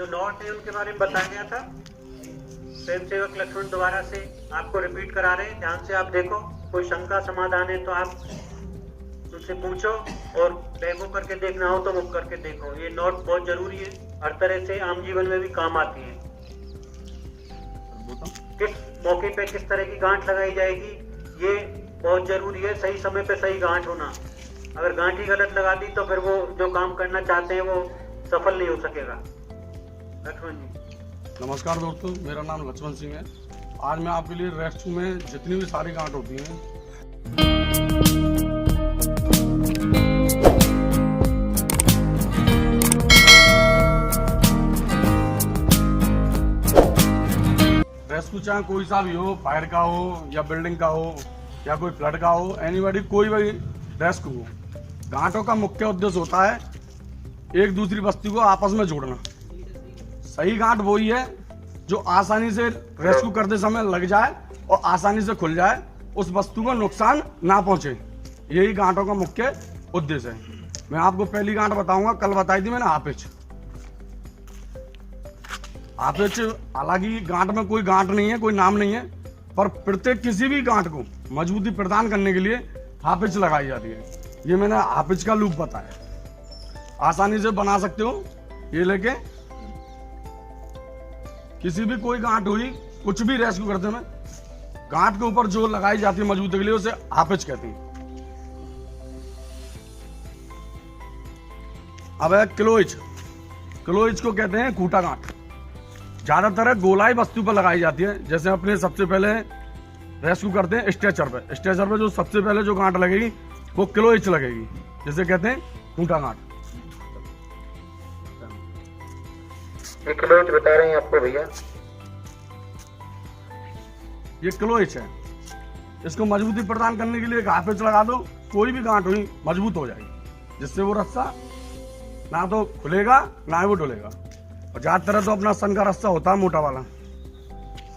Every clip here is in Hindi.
जो नॉट है उनके बारे में बताया गया था। स्वयंसेवक लक्ष्मण दोबारा से आपको रिपीट करा रहे हैं, ध्यान से आप देखो। कोई शंका समाधान है तो आप उनसे पूछो, और डेमो करके देखना हो तो वो करके देखो। ये नोट बहुत जरूरी है, हर तरह से आम जीवन में भी काम आती है। किस मौके पे किस तरह की गांठ लगाई जाएगी ये बहुत जरूरी है। सही समय पे सही गांठ होना। अगर गांठ ही गलत लगा दी तो फिर वो जो काम करना चाहते हैं वो सफल नहीं हो सकेगा। लक्ष्मण जी। नमस्कार दोस्तों, मेरा नाम लक्ष्मण सिंह है। आज मैं आपके लिए रेस्क्यू में जितनी भी सारी गांठ होती हैं रेस्क्यू, चाहे कोई सा भी हो, फायर का हो या बिल्डिंग का हो या कोई फ्लड का हो, एनीबॉडी, कोई भी रेस्क्यू हो, गांठों का मुख्य उद्देश्य होता है एक दूसरी बस्ती को आपस में जोड़ना। सही गांठ वही है जो आसानी से रेस्क्यू करते समय लग जाए और आसानी से खुल जाए, उस वस्तु को नुकसान ना पहुंचे। यही गांठों का मुख्य उद्देश्य है। मैं आपको पहली गांठ बताऊंगा, कल बताई थी मैंने, हाफिज। हाफिज, हालांकि गांठ में कोई गांठ नहीं है, कोई नाम नहीं है, पर प्रत्येक किसी भी गांठ को मजबूती प्रदान करने के लिए हाफिज लगाई जाती है। ये मैंने हाफिज का लूप बताया, आसानी से बना सकते हो। ये लेके किसी भी कोई गांठ हुई, कुछ भी रेस्क्यू करते में गांठ के ऊपर जो लगाई जाती है मजबूती के लिए, उसे हाफिज कहते हैं। अब है क्लोइच। क्लोइच को कहते हैं खूंटा गांठ। ज्यादातर गोलाई वस्तु पर लगाई जाती है। जैसे अपने सबसे पहले रेस्क्यू करते हैं स्ट्रेचर पे। स्ट्रेचर पे जो सबसे पहले जो गांठ लगेगी वो क्लोइच लगेगी, जिसे कहते हैं खूंटा गांठ। ये क्लोइच बता रहे हैं आपको भैया, ये क्लोइच है। इसको मजबूती प्रदान करने के लिए एक हाफिज लगा दो, कोई भी गांठ हुई मजबूत हो जाएगी, जिससे वो रस्सा ना तो खुलेगा ना ही वो डुलेगा। और ज्यादातर तो अपना सन का रस्सा होता है मोटा वाला।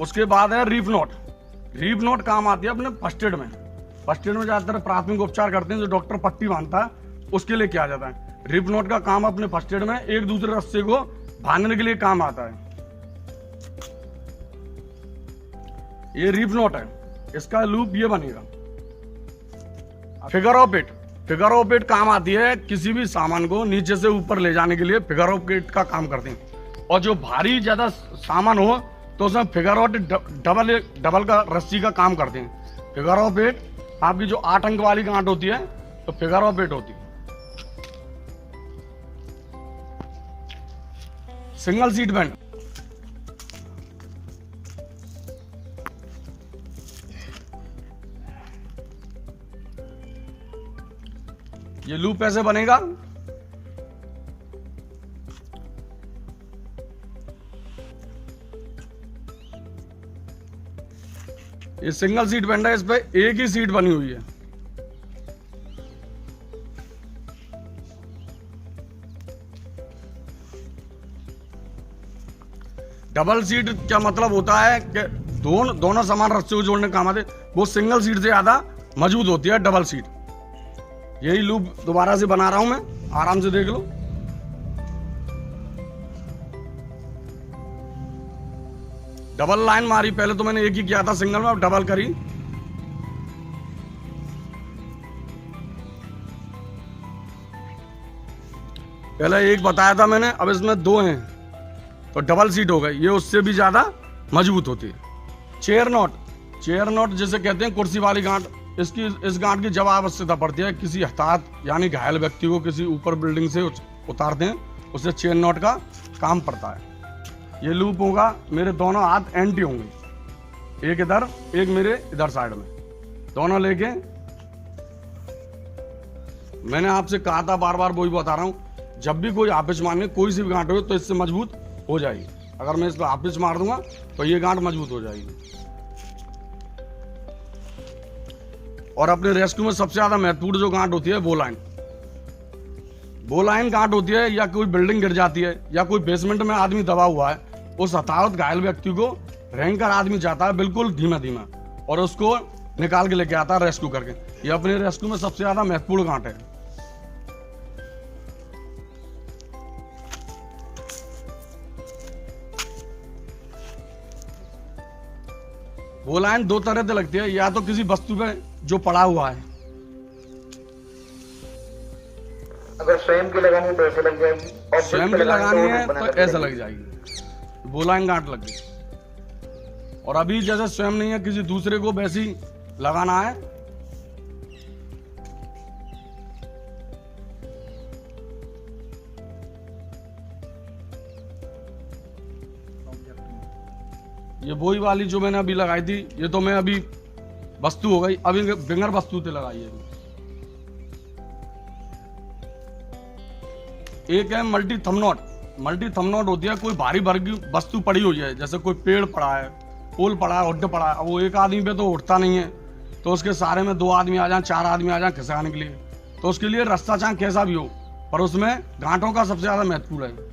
उसके बाद है रीफ नोट। रीफ नोट काम आती है अपने फर्स्ट एड में। फर्स्ट एड में ज्यादातर प्राथमिक उपचार करते हैं, जो डॉक्टर पट्टी बांधता है उसके लिए किया जाता है। रीफ नोट का काम अपने फर्स्ट एड में एक दूसरे रस्से को बांधने के लिए काम आता है। ये रीफ नोट है, इसका लूप ये बनेगा। Figure of eight. Figure of eight काम आती है किसी भी सामान को नीचे से ऊपर ले जाने के लिए, फिगर ऑफ एट का काम करते हैं। और जो भारी ज्यादा सामान हो तो उसमें फिगर ऑफ डबल का रस्सी का काम करते हैं। फिगर ऑफ एट आपकी जो 8 अंक वाली गांठ होती है तो फिगर ऑफ एट होती है। Single seat band. ये लूप ऐसे बनेगा। ये सिंगल सीट बैंड है, इस पे एक ही सीट बनी हुई है। डबल सीट क्या मतलब होता है कि दोनों समान रस्से को जोड़ने का काम आते, वो सिंगल सीट से ज्यादा मजबूत होती है डबल सीट। यही लूप दोबारा से बना रहा हूं मैं, आराम से देख लो। डबल लाइन मारी, पहले तो मैंने एक ही किया था सिंगल में, अब डबल करी। पहले एक बताया था मैंने, अब इसमें 2 हैं तो डबल सीट हो गई। ये उससे भी ज्यादा मजबूत होती है। Chair not. चेयर नॉट जिसे कहते हैं कुर्सी वाली गांठ। इस गांठ की जब आवश्यकता पड़ती है, किसी हताहत यानी घायल व्यक्ति को किसी ऊपर बिल्डिंग से उतारते हैं, उससे चेयर नॉट का काम पड़ता है। ये लूप होगा, मेरे दोनों हाथ एंटी होंगे, एक इधर एक मेरे इधर साइड में, दोनों लेके। मैंने आपसे कहा था, बार बार वही बता रहा हूं, जब भी कोई हाफिज मारने कोई सी भी गांठ हो तो इससे मजबूत हो जाएगी। अगर मैं इस पर हाफिज मार दूंगा तो ये गांठ मजबूत हो जाएगी। और अपने रेस्क्यू में सबसे ज्यादा महत्वपूर्ण जो गांठ होती है वो लाइन। वो लाइन गांठ होती है, या कोई बिल्डिंग गिर जाती है या कोई बेसमेंट में आदमी दबा हुआ है, उस हताहत घायल व्यक्ति को रैंकर आदमी जाता है बिल्कुल धीमा धीमा और उसको निकाल के लेके आता है रेस्क्यू करके। ये अपने रेस्क्यू में सबसे ज्यादा महत्वपूर्ण गांठ है। वो लाइन दो तरह से लगती है, या तो किसी वस्तु पे जो पड़ा हुआ है, अगर स्वयं की लगानी है तो ऐसे लग जाएगी, और स्वयं की लगानी है तो ऐसे लग जाएगी, वो लाइन गांठ लग गई। और अभी जैसे स्वयं नहीं है, किसी दूसरे को वैसे ही लगाना है, ये वही वाली जो मैंने अभी लगाई थी, ये तो मैं अभी वस्तु हो गई, अभी बिगर वस्तु से लगाई है। एक है multi thumb not. Multi thumb not होती है, कोई भारी भरगी वस्तु पड़ी हुई है, जैसे कोई पेड़ पड़ा है, पोल पड़ा है, हुड पड़ा है, अब वो एक आदमी पे तो उठता नहीं है, तो उसके सहारे में 2 आदमी आ जाए, 4 आदमी आ जाए खिसकाने के लिए, तो उसके लिए रास्ता चाहे कैसा भी हो, पर उसमें गांठों का सबसे ज्यादा महत्वपूर्ण है।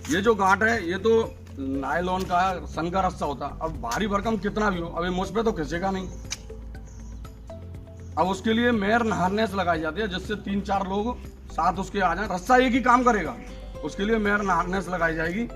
ये जो गांठ है ये तो नायलॉन का सन का रस्सा होता है। अब भारी भरकम कितना भी हो, अभी मुझ पे तो खिंचेगा नहीं। अब उसके लिए मेयर हार्नेस लगाई जाती है, जिससे 3-4 लोग साथ उसके आ जाए, रस्सा एक ही काम करेगा, उसके लिए मेयर हार्नेस लगाई जाएगी।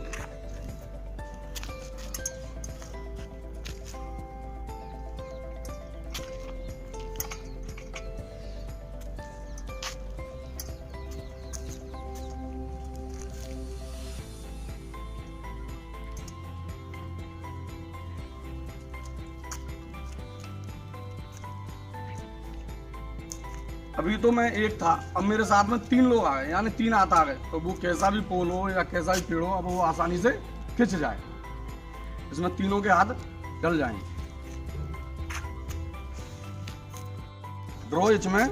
अभी तो मैं एक था, अब मेरे साथ में 3 लोग आ गए, यानी 3 हाथ आ गए, तो वो कैसा भी पोल हो या कैसा भी पेड़ हो, अब वो आसानी से खिंच जाए। इसमें तीनों के हाथ डल जाएंगे। ड्रॉ इच में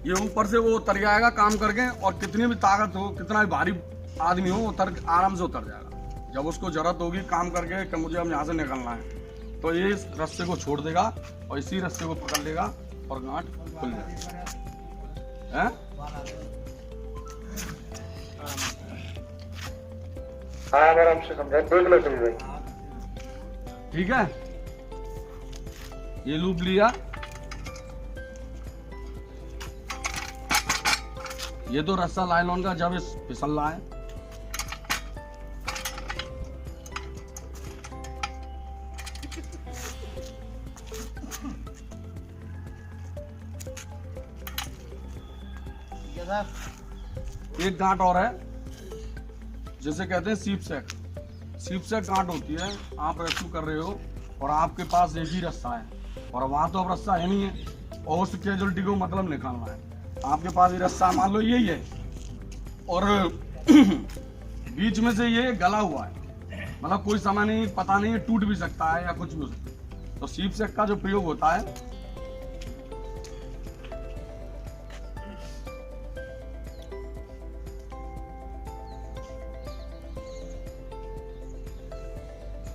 ये ऊपर से वो उतर जाएगा काम करके, और कितनी भी ताकत हो, कितना भी भारी आदमी हो, उतर आराम से उतर जाएगा। जब उसको जरूरत होगी काम करके कि मुझे अब यहाँ से निकलना है, तो ये इस रस्से को छोड़ देगा और इसी रस्से को पकड़ लेगा और गांठ खुल जाएगी। आराम से समझा, देख लो सभी भाई। ठीक है, ये लूप लिया, ये तो रस्सा लाइलॉन का जब इस फिसल रहा है, एक गांठ और है जिसे कहते हैं सीप सैक। सीप सैक गांठ होती है, आप रेस्क्यू कर रहे हो और आपके पास एक ही रास्ता है और वहां तो अब रास्ता है नहीं है, और उस कैजुअलिटी को मतलब निकालना है। आपके पास ये रास्ता मान लो यही है और बीच में से ये गला हुआ है, मतलब कोई समय नहीं, पता नहीं, टूट भी सकता है या कुछ भी हो सकता है। तो सीप सैक का जो प्रयोग होता है,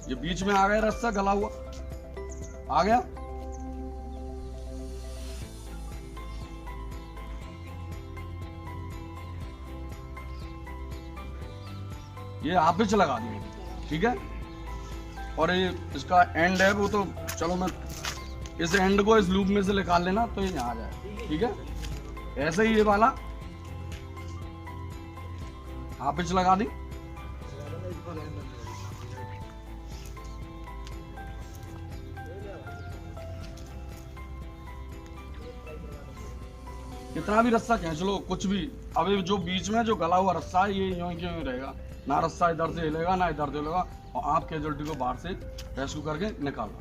ये बीच में आ गया रास्ता गला हुआ, आ गया, ये आप पिच लगा दिए, ठीक है। और ये इसका एंड है, वो तो चलो मैं इस एंड को इस लूप में से निकाल लेना तो ये यहाँ आ जाए, ठीक है। ऐसे ही ये वाला आप पिच लगा दी, कितना भी रस्सा खींच लो, कुछ भी। अभी जो बीच में जो गला हुआ रस्सा है, ये यूं क्यों रहेगा, ना रस्सा इधर से हिलेगा ना इधर से हिलेगा, और आप कैजुअलिटी को बाहर से रेस्क्यू करके निकालो।